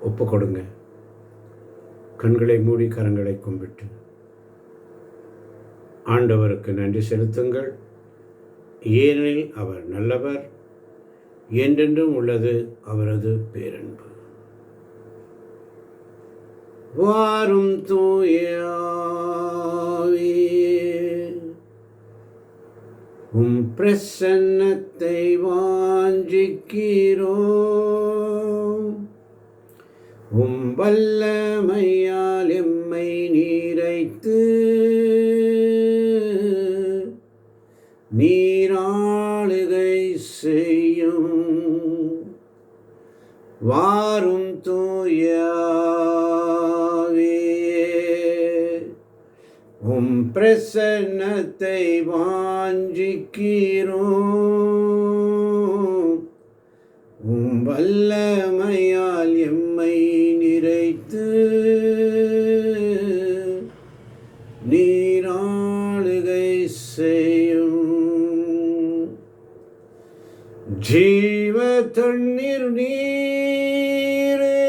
ஒப்பு கொடுங்க. கண்களை மூடி கரங்களை கும்பிட்டு ஆண்டவருக்கு நன்றி செலுத்துங்கள். ஏனெனில் அவர் நல்லவர், என்றென்றும் உள்ளது அவரது பேரன்பு. வாரும் தூய உம் பிரசன்னத்தை வாஞ்சிக்கிறோம். உம் வல்லமையால் எம்மை நீரைத்து நீராளுகை செய்யும். வாரும் தூயாவே உம் பிரசன்னத்தை வாஞ்சிக்கிறோம். உம் வல்லமையால் எம்மை நிறைத்து நீராளுகை செய்யும். ஜீவ தண்ணீர் நீரே,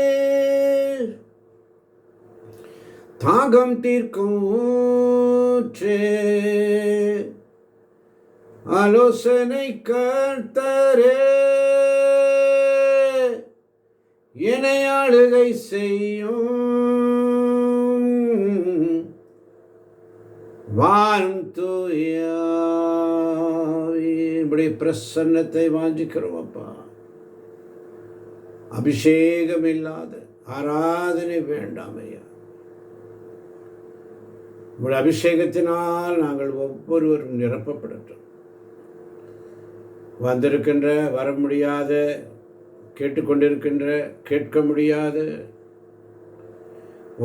தாகம் தீர்க்கும் ஊற்றே, ஆலோசனை கர்த்தரே, என்னை ஆளுகை செய்யும். வாரும் தூயாவே, இப்படி பிரசன்னத்தை வாஞ்சிக்கிறோம் அப்பா. அபிஷேகம் இல்லாத ஆராதனை வேண்டாம் ஐயா. உங்கள் அபிஷேகத்தினால் நாங்கள் ஒவ்வொருவரும் நிரப்பப்படட்டும். வந்திருக்கின்ற, வர முடியாத, கேட்டுக்கொண்டிருக்கின்ற, கேட்க முடியாத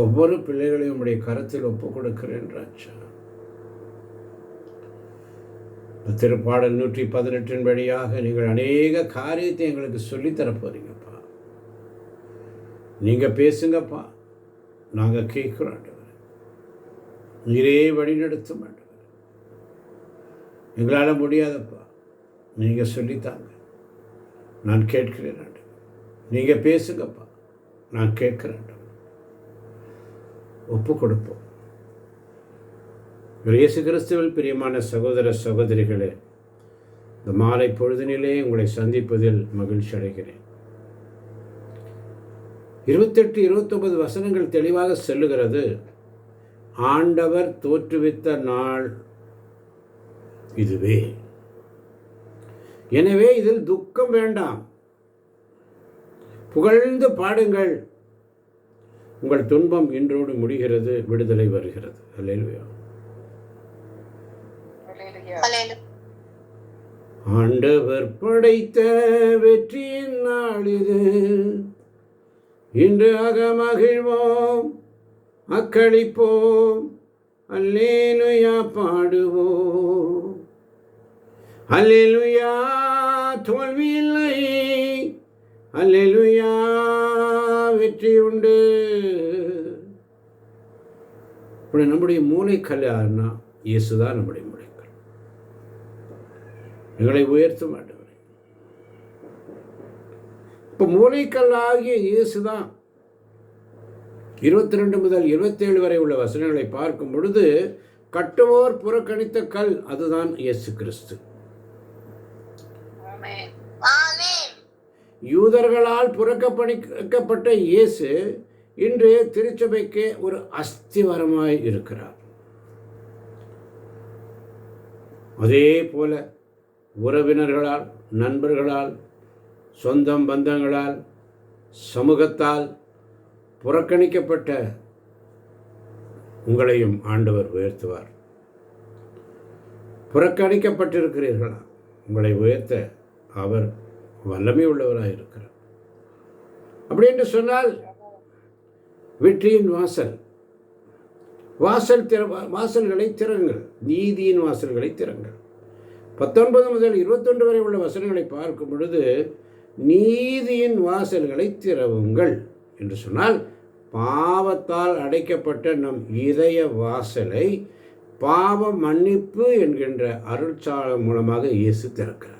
ஒவ்வொரு பிள்ளைகளையும் உடைய கருத்தில் ஒப்புக் கொடுக்கிறேன் ராஜா. திருப்பாடல் 118 வழியாக நீங்கள் அநேக காரியத்தை எங்களுக்கு சொல்லித்தர போறீங்கப்பா. நீங்கள் பேசுங்கப்பா, நாங்கள் கேட்குறோம். நீரே வழி நடத்த மாட்டோம். எங்களால் முடியாதப்பா, நீங்கள் சொல்லித்தாங்க. நான் கேட்கிறேன். நீங்கள் பேசுங்கப்பா, நான் கேட்கிறேன். ஒப்பு கொடுப்போம். இயேசு கிறிஸ்துவில் பிரியமான சகோதர சகோதரிகளே, இந்த மாலை பொழுதினிலே உங்களை சந்திப்பதில் மகிழ்ச்சி அடைகிறேன். 28-29 வசனங்கள் தெளிவாக சொல்லுகிறது. ஆண்டவர் தோற்றுவித்த நாள் இதுவே. எனவே இதில் துக்கம் வேண்டாம், புகழ்ந்து பாடுங்கள். உங்கள் துன்பம் இன்றோடு முடிகிறது, விடுதலை வருகிறது. அல்லேலூயா. ஆண்டவர் படைத்த வெற்றியின் நாள் இது. இன்று அகமகிழ்வோம், அக்களிப்போம், அல்லேலூயா பாடுவோம். அல்லேலூயா, தோல்வி இல்லை. அல்லேலூயா, வெற்றி உண்டு. இப்படி நம்முடைய மூளைக்கல் யாருன்னா இயேசுதான் நம்முடைய மூளைக்கல். எங்களை உயர்த்த மாட்டேன். இப்போ மூளைக்கல் ஆகிய இயேசுதான். 22 முதல் 27 வரை உள்ள வசனங்களை பார்க்கும் பொழுது, கட்டுவோர் புறக்கணித்த கல், அதுதான் இயேசு கிறிஸ்து. யூதர்களால் புறக்கணிக்கப்பட்ட இயேசு இன்று திருச்சபைக்கு ஒரு அஸ்திவாரமாய் இருக்கிறார். அதே போல உறவினர்களால், நண்பர்களால், சொந்தம் பந்தங்களால், சமூகத்தால் புறக்கணிக்கப்பட்ட உங்களையும் ஆண்டவர் உயர்த்துவார். புறக்கணிக்கப்பட்டிருக்கிறீர்களா? உங்களை உயர்த்த அவர் வல்லமை உள்ளவராக இருக்கிறார். அப்படி என்று சொன்னால் வெற்றியின் வாசல்களை திறங்கள், நீதியின் வாசல்களை திறங்கள். 19 முதல் 21 வரை உள்ள வசனங்களை பார்க்கும் பொழுது, நீதியின் வாசல்களை திறவுங்கள் என்று சொன்னால், பாவத்தால் அடைக்கப்பட்ட நம் இதய வாசலை பாவ மன்னிப்பு என்கின்ற அருட்சாலம் மூலமாக இயேசு திறக்கிறார்.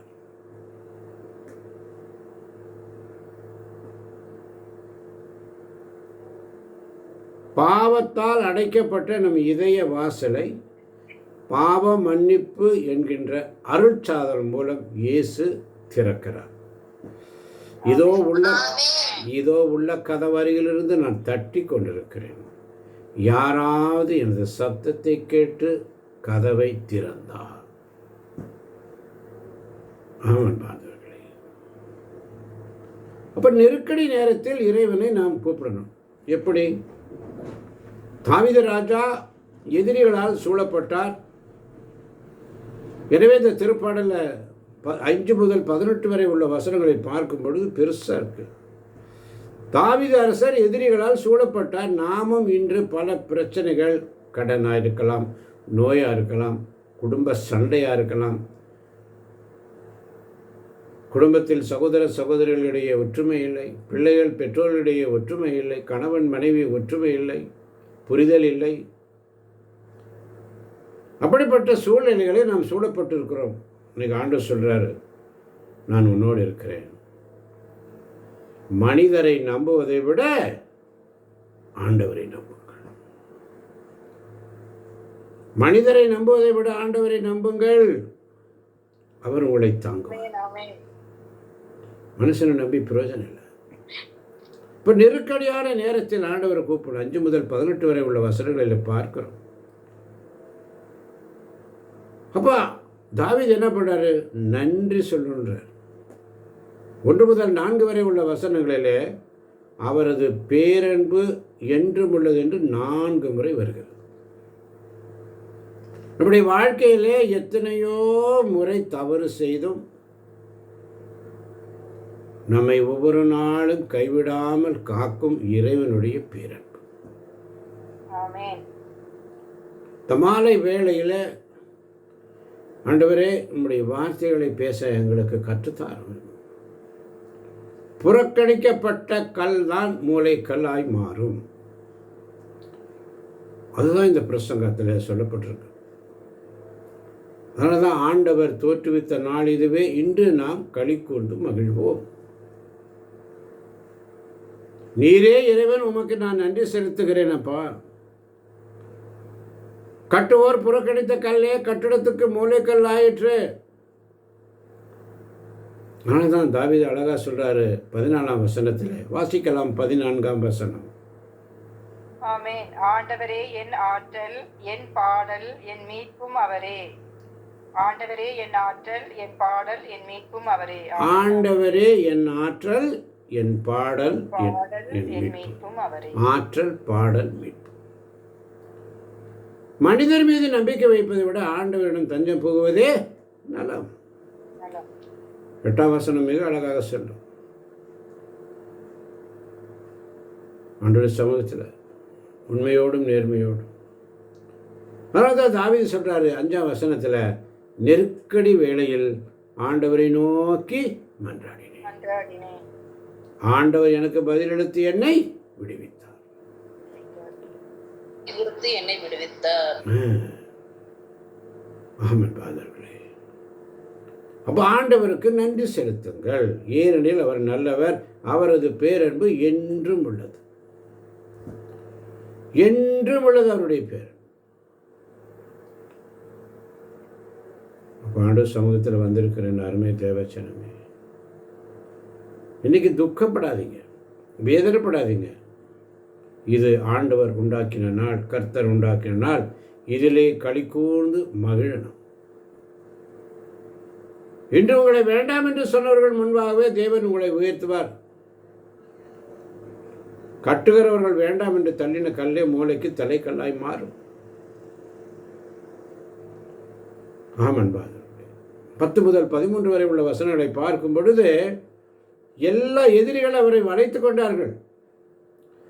பாவத்தால் அடைக்கப்பட்ட நம் இதய வாசலை பாவ மன்னிப்பு என்கின்ற அருட்சாதனம் மூலம் இயேசு திறக்கிறார். இதோ உள்ள கதவருகிலிருந்து நான் தட்டி கொண்டிருக்கிறேன். யாராவது எனது சத்தத்தை கேட்டு கதவை திறந்தார். ஆமாம் பாந்தவர்களே, அப்ப நெருக்கடி நேரத்தில் இறைவனை நாம் கூப்பிடணும். எப்படி? தாவீது ராஜா எதிரிகளால் சூழப்பட்டார். எனவே இந்த திருப்பாடல 5 முதல் 18 வரை உள்ள வசனங்களை பார்க்கும் பொழுது பெருசா இருக்கு. தாவீது அரசர் எதிரிகளால் சூழப்பட்டார். நாமும் இன்று பல பிரச்சனைகள், கடனாக இருக்கலாம், நோயாக இருக்கலாம், குடும்ப சண்டையாக இருக்கலாம், குடும்பத்தில் சகோதர சகோதரிகளிடையே ஒற்றுமை இல்லை, பிள்ளைகள் பெற்றோர்களிடையே ஒற்றுமை இல்லை, கணவன் மனைவி ஒற்றுமை இல்லை, புரிதல் இல்லை. அப்படிப்பட்ட சூழ்நிலைகளை நாம் சூழப்பட்டிருக்கிறோம். இன்னைக்கு ஆண்டவர் சொல்றாரு, நான் உன்னோடு இருக்கிறேன். மனிதரை நம்புவதை விட ஆண்டவரை நம்புங்கள். மனிதரை நம்புவதை விட ஆண்டவரை நம்புங்கள், அவர் உங்களை தாங்குவார். மனுஷனை நம்பி பிரயோஜனம் இல்லை. இப்போ நெருக்கடியான நேரத்தில் ஆண்டவரை கூப்பிடும். 5 முதல் 18 வரை உள்ள வசனங்களில் பார்க்கிறோம். அப்பா தாவீது என்ன பண்றாரு? நன்றி சொல்லுன்றார். 1 முதல் 4 வரை உள்ள வசனங்களிலே அவரது பேரன்பு என்றும் உள்ளது என்று 4 முறை வருகிறது. நம்முடைய வாழ்க்கையிலே எத்தனையோ முறை தவறு செய்தும் நம்மை ஒவ்வொரு நாளும் கைவிடாமல் காக்கும் இறைவனுடைய பேரன்பு. தமாலை வேளையில் ஆண்டவரே நம்முடைய வார்த்தைகளை பேச எங்களுக்கு கற்றுத்தாரும். புறக்கணிக்கப்பட்ட கல் தான் மூளை கல்லாய் மாறும். அதுதான் இந்த பிரசங்கத்தில் சொல்லப்பட்டிருக்கு. அதனால தான் ஆண்டவர் தோற்றுவித்த நாள் இதுவே, இன்று நாம் களி கூர்ந்து மகிழ்வோம். நீரே இறைவன், உமக்கு நான் நன்றி செலுத்துகிறேன் அப்பா. கட்டுவோர் புறக்கணித்த கல்லே கட்டிடத்துக்கு மூளைக்கல் ஆயிற்று. ஆனதான் தாவீது அழகா சொல்றாரு 14ஆம் வசனத்தில். வாசிக்கலாம் 14ஆம் வசனம். ஆமென். ஆண்டவரே என் ஆற்றல், என் பாடல், என் மீட்பும் அவரே. ஆண்டவரே என் ஆற்றல், என் பாடல், என் மீட்பும் அவரே. ஆண்டவரே என் ஆற்றல், என் பாடல், என் மீட்பும் அவரே. ஆற்றல், பாடல், மீட்பு. மனிதர் மீது நம்பிக்கை வைப்பதை விட ஆண்டவரிடம் தஞ்சம் புகுவதே நலம். 8ஆம் வசனம் மிக அழகாக சொல்லும். ஆண்டவருடைய சமூகத்தில் உண்மையோடும் நேர்மையோடும். அதனால்தான் தாவீது சொல்றாரு 5ஆம் வசனத்தில், நெருக்கடி வேளையில் ஆண்டவரை நோக்கி மன்றாடினேன், ஆண்டவர் எனக்கு பதிலளித்து என்னை விடுவித்தார். ஆமென் பாதர்களே. அப்ப ஆண்டவருக்கு நன்றி செலுத்துங்கள், ஏனெனில் அவர் நல்லவர், அவரது பேரன்பு என்றும் உள்ளது. என்றும் உள்ளது அவருடைய பேர். ஆண்டவர் சமூகத்தில் வந்திருக்கிற அருமை தேவச்சனமே, இன்னைக்கு துக்கப்படாதீங்க, வேதனைப்படாதீங்க. இது ஆண்டவர் உண்டாக்கின நாள், கர்த்தர் உண்டாக்கின நாள். இதிலே களி கூர்ந்து மகிழணும். இன்று உங்களை வேண்டாம் என்று சொன்னவர்கள் முன்பாகவே தேவன் உங்களை உயர்த்துவார். கட்டுகிறவர்கள் வேண்டாம் என்று தள்ளின கல்லே மூளைக்கு தலைக்கல்லாய் மாறும். ஆமன் பாதம். 10 முதல் 13 வரை உள்ள வசனங்களை பார்க்கும் பொழுது எல்லா எதிரிகள் அவரை வளைத்துக் கொண்டார்கள்.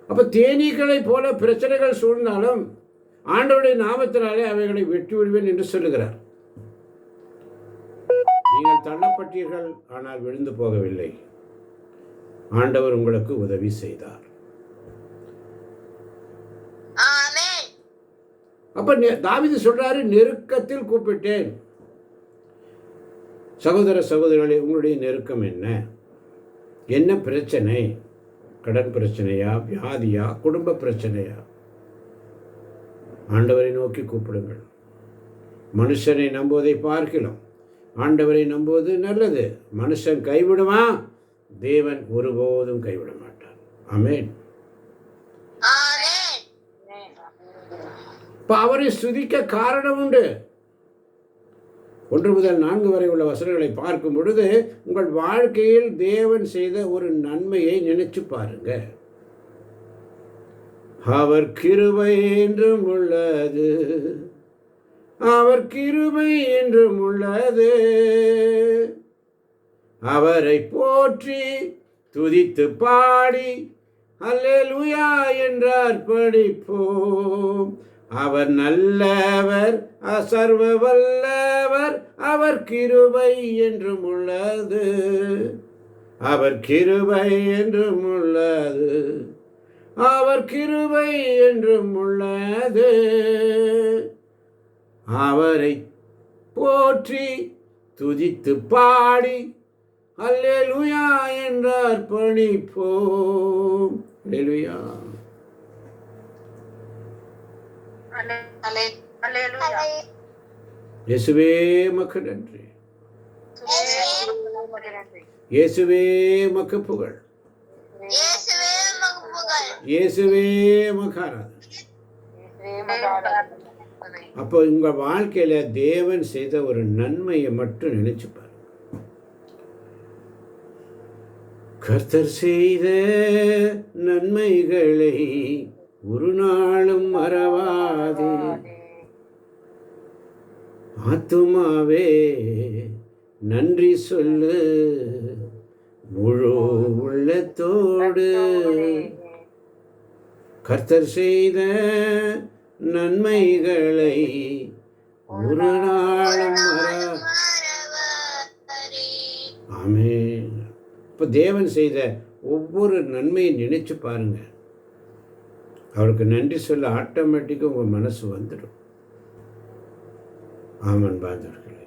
அப்ப தேனீக்களை போல பிரச்சனைகள் சூழ்ந்தாலும் ஆண்டவருடைய நாமத்தினாலே அவைகளை வெட்டி விடுவேன் என்று சொல்லுகிறார். நீங்கள் தள்ளப்பட்டீர்கள், ஆனால் விழுந்து போகவில்லை. ஆண்டவர் உங்களுக்கு உதவி செய்தார். அப்ப தாவீது சொல்றாரு, நெருக்கத்தில் கூப்பிட்டேன். சகோதர சகோதரிகளே, உங்களுடைய நெருக்கம் என்ன? என்ன பிரச்சனை? கடன் பிரச்சனையா, வியாதியா, குடும்ப பிரச்சனையா, ஆண்டவரை நோக்கி கூப்பிடுங்கள். மனுஷனை நம்புவதை பார்க்கலாம் ஆண்டவரை நம்புவது நல்லது. மனுஷன் கைவிடுவான், தேவன் ஒருபோதும் கைவிட மாட்டார். ஆமென். இப்போ அவரை ஸ்துதிக்க காரணம் உண்டு. 1 முதல் 4 வரை உள்ள வசனங்களை பார்க்கும் பொழுது உங்கள் வாழ்க்கையில் தேவன் செய்த ஒரு நன்மையை நினைச்சு பாருங்க. அவர் கிருபை என்றும் உள்ளது, அவர் கிருபை என்றும் உள்ளது. அவரை போற்றி துதித்து பாடி அல்லேலூயா என்றார் படிப்போம். அவர் நல்லவர், சர்வ வல்லவர், அவர் கிருபை என்றும் உள்ளது, அவர் கிருபை என்றும் உள்ளது, அவர் கிருபை என்றும் உள்ளது. அவரை போற்றி துதித்து பாடி அல்லேலூயா என்றார் பணிப்போம். அல்லேலூயா. இயேசுவே மக்கு நன்றி, இயேசுவே மக்கு புகழ், இயேசுவே மகாராதன். அப்போ உங்க வாழ்க்கையில தேவன் செய்த ஒரு நன்மையை மட்டும் நினைச்சு பாருங்க. கர்த்தர் செய்த நன்மைகளை ஒரு நாளும் மறவாதே, ஆத்துமாவே நன்றி சொல்லு முழு உள்ளத்தோடு. கர்த்தர் செய்த நன்மைகளை ஒரு நாளும் ஆமென். இப்போ தேவன் செய்த ஒவ்வொரு நன்மையை நினைச்சு பாருங்க. அவருக்கு நன்றி சொல்ல ஆட்டோமேட்டிக்காக உங்கள் மனசு வந்துடும். ஆமன் பாந்தவர்களே,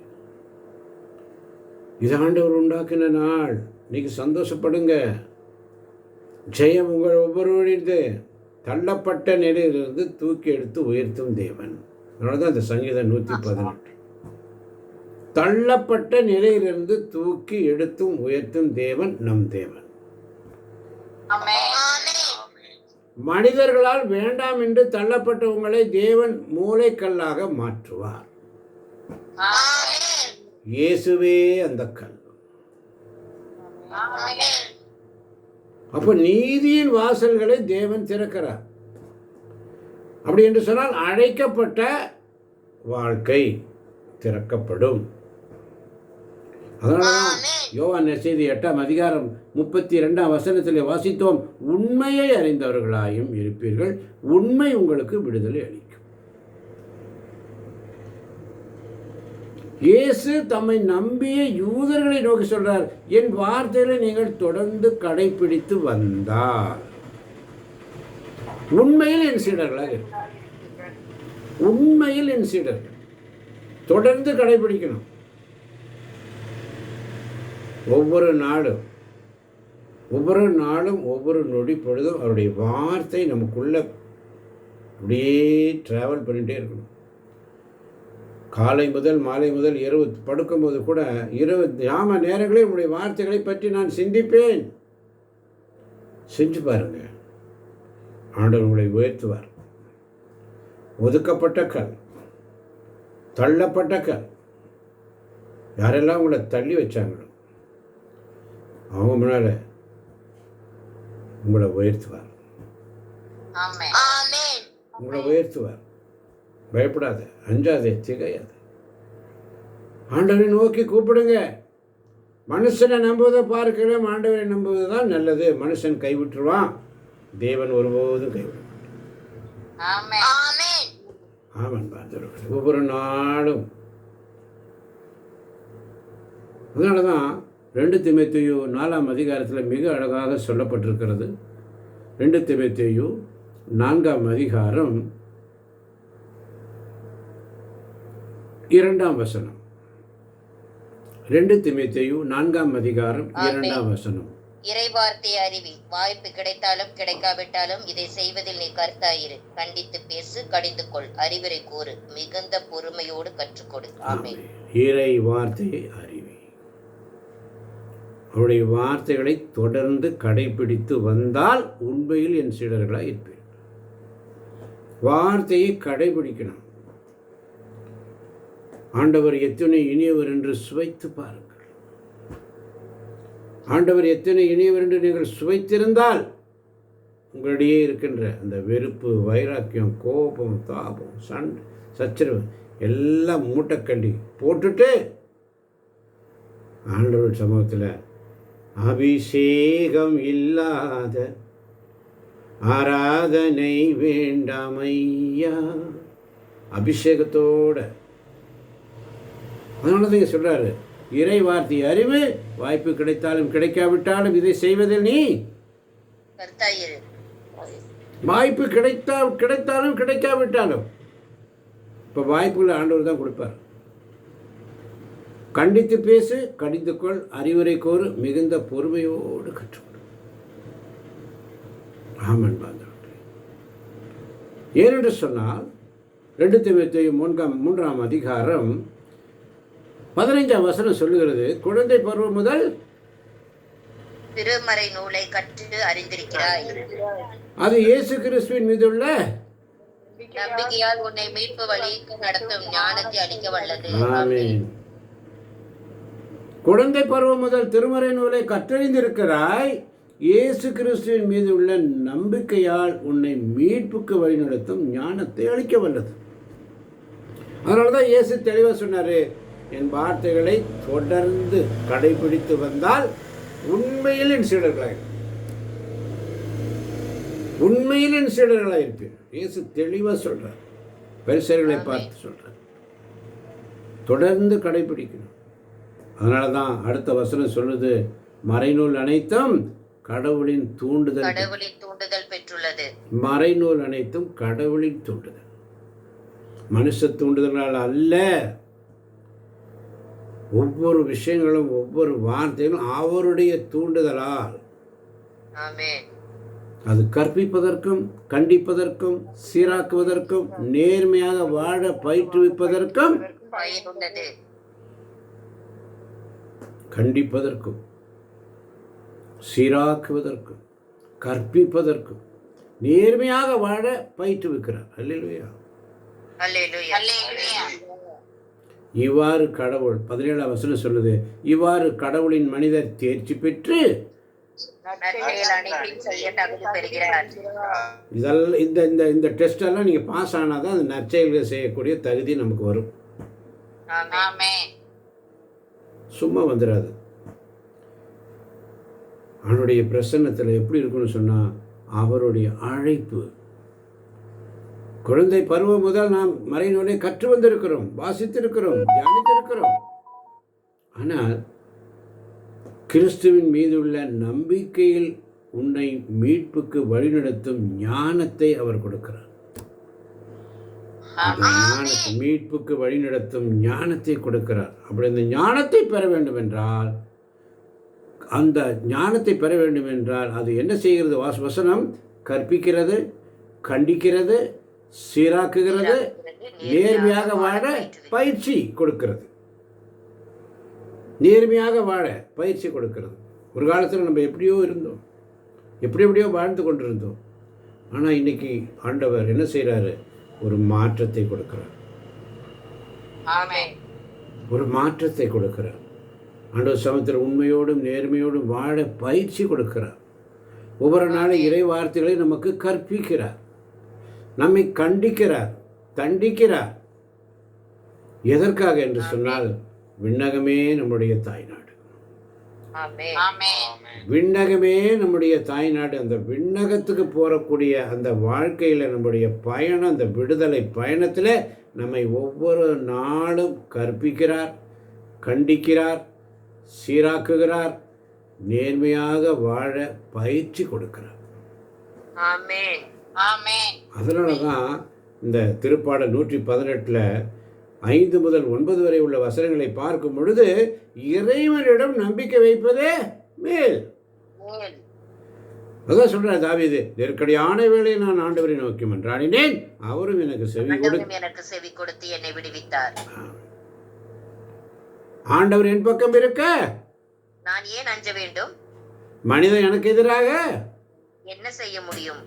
இது ஆண்டவர் உண்டாக்கின நாள். இன்னைக்கு சந்தோஷப்படுங்க. ஜெயம் உங்கள் ஒவ்வொருவரிது. தள்ளப்பட்ட நிலையிலிருந்து தூக்கி எடுத்து உயர்த்தும் தேவன். அதனால தான் இந்த சங்கீதம் 118. தள்ளப்பட்ட நிலையிலிருந்து தூக்கி எடுத்தும் உயர்த்தும் தேவன் நம் தேவன். மனிதர்களால் வேண்டாம் என்று தள்ளப்பட்ட உங்களை தேவன் மூலைக்கல்லாக மாற்றுவார். இயேசுவே அந்த கல். அப்ப நீதியின் வாசல்களை தேவன் திறக்கிறார். அப்படி என்று சொன்னால் அழைக்கப்பட்ட வாழ்க்கை திறக்கப்படும். அதனாலதான் யோவான் நற்செய்தி 8ஆம் அதிகாரம் 32ஆம் வசனத்திலே வாசித்தோம், உண்மையை அறிந்தவர்களாயும் இருப்பீர்கள், உண்மை உங்களுக்கு விடுதலை அளிக்கும். இயேசு தம்மை நம்பிய யூதர்களை நோக்கி சொல்றார், என் வார்த்தைகளை நீங்கள் தொடர்ந்து கடைபிடித்து வந்தால் உண்மையில் என் சீடர்களாக இருக்கும். உண்மையில் என் சீடர்கள் தொடர்ந்து கடைபிடிக்கணும். ஒவ்வொரு நாளும் ஒவ்வொரு நொடி பொழுதும் அவருடைய வார்த்தை நமக்குள்ள அப்படியே டிராவல் பண்ணிகிட்டே இருக்கணும். காலை முதல் மாலை முதல் இரவு படுக்கும்போது கூட இரவு யாம நேரங்களில் உங்களுடைய வார்த்தைகளை பற்றி நான் சிந்திப்பேன். செஞ்சு பாருங்க, ஆண்டவர் உங்களை உயர்த்துவார். ஒதுக்கப்பட்ட கல், தள்ளப்பட்ட கல், யாரெல்லாம் உங்களை தள்ளி வச்சாங்களோ அவங்க முன்னால உங்களை உயர்த்துவார். உங்களை உயர்த்துவார். பயப்படாத, அஞ்சாதே, திகையாத. ஆண்டவரை நோக்கி கூப்பிடுங்க. மனுஷனை நம்புவதை பார்க்கலாம், ஆண்டவரை நம்புவது தான் நல்லது. மனுஷன் கைவிட்டுருவான், தேவன் ஒருபோதும் கைவிட மாட்டான். ஆமன் பாந்தவர்கள். ஒவ்வொரு நாளும் அதனால தான் 2 தீமோத்தேயு 4ஆம் அதிகாரத்தில் மிக அழகாக சொல்லப்பட்டிருக்கிறது. 2 தீமோத்தேயு 4ஆம் அதிகாரம் 2ஆம் வசனம். 2 தீமோத்தேயு 4ஆம் அதிகாரம் 2ஆம் வசனம். இறைவார்த்தை அறிவி. வாய்ப்பு கிடைத்தாலும் கிடைக்காவிட்டாலும் இதை செய்வதில் நீ கருத்தாயிரு. கண்டித்து பேசு, கடிந்து கொள், அறிவுரை கூறு, மிகுந்த பொறுமையோடு கற்றுக்கொடு. ஆமென். இறை வார்த்தையை அறிவி. அவருடைய வார்த்தைகளை தொடர்ந்து கடைபிடித்து வந்தால் உண்மையில் என் சீடர்களாக இருப்பேன். வார்த்தையை கடைபிடிக்கணும். ஆண்டவர் எத்தனை இனியவர் என்று சுவைத்து பாருங்கள். ஆண்டவர் எத்தனை இனியவர் என்று நீங்கள் சுவைத்திருந்தால் உங்களிடையே இருக்கின்ற அந்த வெறுப்பு, வைராக்கியம், கோபம், தாபம், சண்டை, சச்சரவு எல்லாம் மூட்டைக்கண்டி போட்டுட்டு ஆண்டவர் சமூகத்தில் அபிஷேகம் இல்லாத ஆராதனை வேண்டாம் ஐயா. அபிஷேகத்தோட. அதனால தான் சொல்றாரு, இறை வார்த்தை அறிவு. வாய்ப்பு கிடைத்தாலும் கிடைக்காவிட்டாலும் இதை செய்வதில் நீ கருத்தாயிரு. வாய்ப்பு கிடைத்தாலும் கிடைக்காவிட்டாலும் இப்போ வாய்ப்புகளை ஆண்டவர் தான் கொடுப்பார். கண்டித்து பேசு, கடிந்து கொள், அறிவுரை கோரு, மிகுந்த பொறுமையோடு கற்றுக்கொடு. ஆமன் பாந்தவர்களே. ஏனென்று சொன்னால் 2 தீமோத்தேயு 3ஆம் அதிகாரம் 15ஆம் வசனம் சொல்லுகிறது, குழந்தை பருவம் முதல் திருமறை நூலை கற்று அறிந்திருக்கிறாய். அது இயேசு கிறிஸ்துவின் மீதுள்ள நம்பிக்கையால் உன்னை மீட்பு வழிக்கு நடத்தும் ஞானத்தை அளிக்க வல்லது. ஆமென். குழந்தை பருவம் முதல் திருமறை நூலை கற்றறிந்திருக்கிறாய். இயேசு கிறிஸ்துவின் மீது உள்ள நம்பிக்கையால் உன்னை மீட்புக்கு வழிநடத்தும் ஞானத்தை அளிக்க வல்லது. அதனால தான் இயேசு தெளிவாக சொன்னார், என் வார்த்தைகளை தொடர்ந்து கடைபிடித்து வந்தால் உண்மையில் என் சீடர்களாக இருப்பேன். இயேசு தெளிவாக சொல்கிறார். பரிசேயர்களை பார்த்து சொல்கிறார், தொடர்ந்து கடைபிடிக்கணும். அதனால தான் அடுத்த வசனம் சொல்லுது, மறைநூல் அனைத்தும் கடவுளின் தூண்டுதல் பெற்றுள்ளது. மறைநூல் அனைத்தும் கடவுளின் தூண்டுதல், மனுஷ தூண்டுதலால் அல்ல. ஒவ்வொரு விஷயங்களும் ஒவ்வொரு வார்த்தைகளும் அவருடைய தூண்டுதலால். அது கற்பிப்பதற்கும் கண்டிப்பதற்கும் சீராக்குவதற்கும் நேர்மையாக வாழ பயிற்றுவிப்பதற்கும் கண்டிப்பதற்கும் சீராக்குவதற்கும் கற்பிப்பதற்கும் நேர்மையாக வாழ பயிற்றுவிக்கிறார். அல்லேலூயா. இவ்வாறு கடவுள் 17ஆம் வசனம் சொல்லுது, இவ்வாறு கடவுளின் மனிதர் தேர்ச்சி பெற்று இதெல்லாம் இந்த டெஸ்ட் எல்லாம் நீங்க பாஸ் ஆனாதான் அந்த நற்செயல்களை செய்யக்கூடிய தகுதி நமக்கு வரும். சும்மா வந்துடாது. அவனுடைய பிரசன்னத்தில் எப்படி இருக்குன்னு சொன்னா, அவருடைய அழைப்பு. குழந்தை பருவம் முதல் நாம் மறைநூலை கற்று வந்திருக்கிறோம், வாசித்திருக்கிறோம், தியானித்திருக்கிறோம். ஆனால் கிறிஸ்துவின் மீது உள்ள நம்பிக்கையில் உன்னை மீட்புக்கு வழிநடத்தும் ஞானத்தை அவர் கொடுக்கிறார். மீட்புக்கு வழிநடத்தும் ஞானத்தை கொடுக்கிறார். அப்படி அந்த ஞானத்தை பெற வேண்டும் என்றால், அந்த ஞானத்தை பெற வேண்டும் என்றால் அது என்ன செய்கிறது? வசனம் கற்பிக்கிறது, கண்டிக்கிறது, சீராக்குகிறது, நேர்மையாக வாழ பயிற்சி கொடுக்கிறது. நேர்மையாக வாழ பயிற்சி கொடுக்கிறது. ஒரு காலத்தில் நம்ம எப்படியோ இருந்தோம், எப்படியோ வாழ்ந்து கொண்டிருந்தோம். ஆனால் இன்னைக்கு ஆண்டவர் என்ன செய்கிறாரு? ஒரு மாற்றத்தை கொடுக்கிறார். ஒரு மாற்றத்தை கொடுக்கிறார். ஆண்டவர் சமத்தில் உண்மையோடும் நேர்மையோடும் வாழ பயிற்சி கொடுக்கிறார். ஒவ்வொரு நாளும் இறை வார்த்தைகளை நமக்கு கற்பிக்கிறார், நம்மை கண்டிக்கிறார், தண்டிக்கிறார். எதற்காக என்று சொன்னால், விண்ணகமே நம்முடைய தாய்நாடு. விண்ணகமே நம்முடைய தாய்நாடு. அந்த விண்ணகத்துக்கு போகக்கூடிய அந்த வாழ்க்கையில் நம்முடைய பயணம், அந்த விடுதலை பயணத்தில் நம்மை ஒவ்வொரு நாளும் கற்பிக்கிறார், கண்டிக்கிறார், சீராக்குகிறார், நேர்மையாக வாழ பயிற்சி கொடுக்கிறார். அதனால தான் இந்த திருப்பாடல் 118 5 முதல் 9 வரை உள்ள வசனங்களை பார்க்கும் பொழுது, இறைவனிடம் நம்பிக்கை வைப்பதே மேல். கேள். அதான் சொல்றார் தாவீது, நெருக்கடியான வேளையை நான் ஆண்டவரை நோக்கி மன்றாடினேன், அவரும் எனக்கு செவி கொடு. ஆண்டவரும் எனக்கு செவி கொடுத்து என்னை விடுவித்தார். ஆண்டவர் என் பக்கம் இருக்க நான் ஏன் அஞ்ச வேண்டும்? மனிதன் எனக்கு எதிராக என்ன செய்ய முடியும்?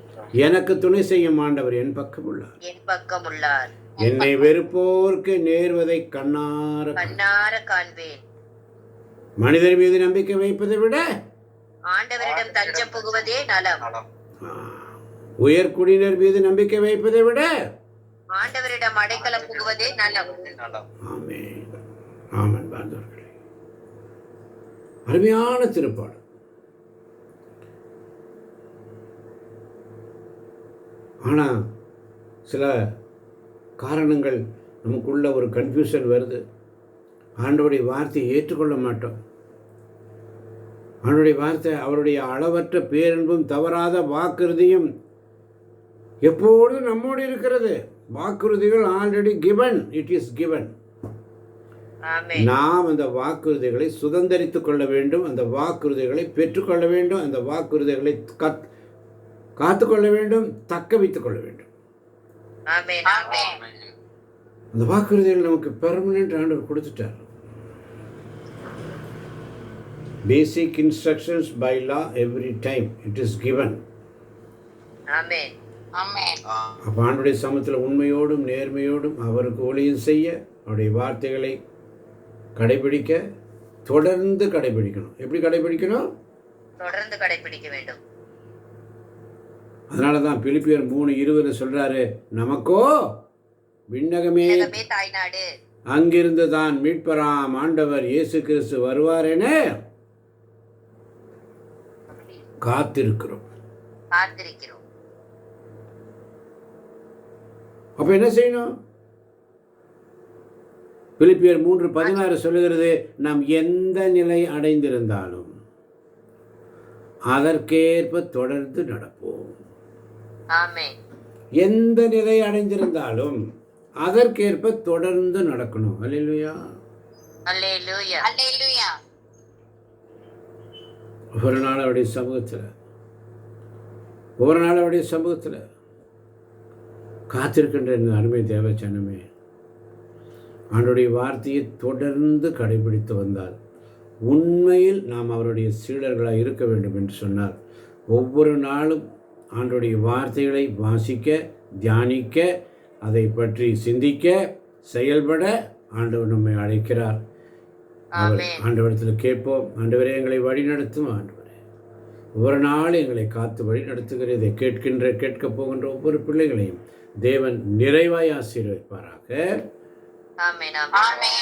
எனக்கு துணை செய்யும் ஆண்டவர் என் பக்கம் உள்ளார். என் பக்கம் உள்ளார். என்னை வெறுப்போர்க்கு நேர்வதை கண்ணார கண்ணார காண்பேன். மனிதர் மீது நம்பிக்கை வைப்பதை விட ஆண்டவரிடம் தஞ்சம் புகுவதே நலம். உயர்குடியினர் மீது நம்பிக்கை வைப்பதை விட ஆண்டவரிடம் அடைக்கலம் புகுவதே நலம். ஆமென். ஆமென். பாந்தவர்களே, அருமையான திருப்பாடல். ஆனா சில காரணங்கள் நமக்குள்ள ஒரு கன்ஃபியூஷன் வருது. ஆண்டவருடைய வார்த்தையை ஏற்றுக்கொள்ள மாட்டோம். அவனுடைய வார்த்தை, அவருடைய அளவற்ற பேரன்பும் தவறாத வாக்குறுதியும் எப்பொழுதும் நம்மோடு இருக்கிறது. வாக்குறுதிகள் already given, it is given. Amen. நாம் அந்த வாக்குறுதிகளை சுதந்தரித்துக் கொள்ள வேண்டும், அந்த வாக்குறுதிகளை பெற்றுக்கொள்ள வேண்டும், அந்த வாக்குறுதிகளை காத்துக்கொள்ள வேண்டும், தக்க வைத்துக் கொள்ள வேண்டும். ஆமென். அந்த வாக்குறுதிகள் நமக்கு பெர்மனன்ட் ஆண்டவர் கொடுத்துட்டார். Basic instructions by law every time it is given. ஆமென். ஆமென். அப்ப ஆண்டவருடைய சமூகத்தில் உண்மையோடும் நேர்மையோடும் அவருக்கு ஊழியம் செய்ய, அவருடைய வார்த்தைகளை கடைபிடிக்க, தொடர்ந்து கடைபிடிக்கணும். எப்படி கடைபிடிக்கணும்? தொடர்ந்து கடைபிடிக்க வேண்டும். அதனால தான் பிலிப்பியர் 3:20 சொல்றாரு, நமக்கோ விண்ணகமே தாய்நாடு, அங்கிருந்து தான் மீட்பராம் ஆண்டவர் இயேசு கிறிஸ்து வருவார் என காத்திருக்கிறோம். அப்ப என்ன செய்யணும்? பிலிப்பியர் 3:16 சொல்லுகிறது, நாம் எந்த நிலை அடைந்திருந்தாலும் அதற்கேற்ப தொடர்ந்து நடப்போம். ஆமென். எந்த நிலை அடைந்திருந்தாலும் அதற்கேற்ப தொடர்ந்து நடக்கணும். அல்லேலூயா, அல்லேலூயா, அல்லேலூயா. ஒரு நாள் அவருடைய சமூகத்தில் காத்திருக்கின்ற அருமை தேவ ஜனமே, அவருடைய வார்த்தையை தொடர்ந்து கடைபிடித்து வந்தால் உண்மையில் நாம் அவருடைய சீடர்களாக இருக்க வேண்டும் என்று சொன்னார். ஒவ்வொரு நாளும் ஆண்டவருடைய வார்த்தைகளை வாசிக்க, தியானிக்க, அதை பற்றி சிந்திக்க, செயல்பட ஆண்டவர் நம்மை அழைக்கிறார். ஆண்டவரிடத்தில் கேட்போம், ஆண்டவரே எங்களை வழி நடத்தும். ஆண்டவரே, ஒவ்வொரு நாளும் எங்களை காத்து வழி நடத்துகிற இதை கேட்கப் போகின்ற ஒவ்வொரு பிள்ளைகளையும் தேவன் நிறைவாய் ஆசீர்வதிப்பாராக. ஆமென்.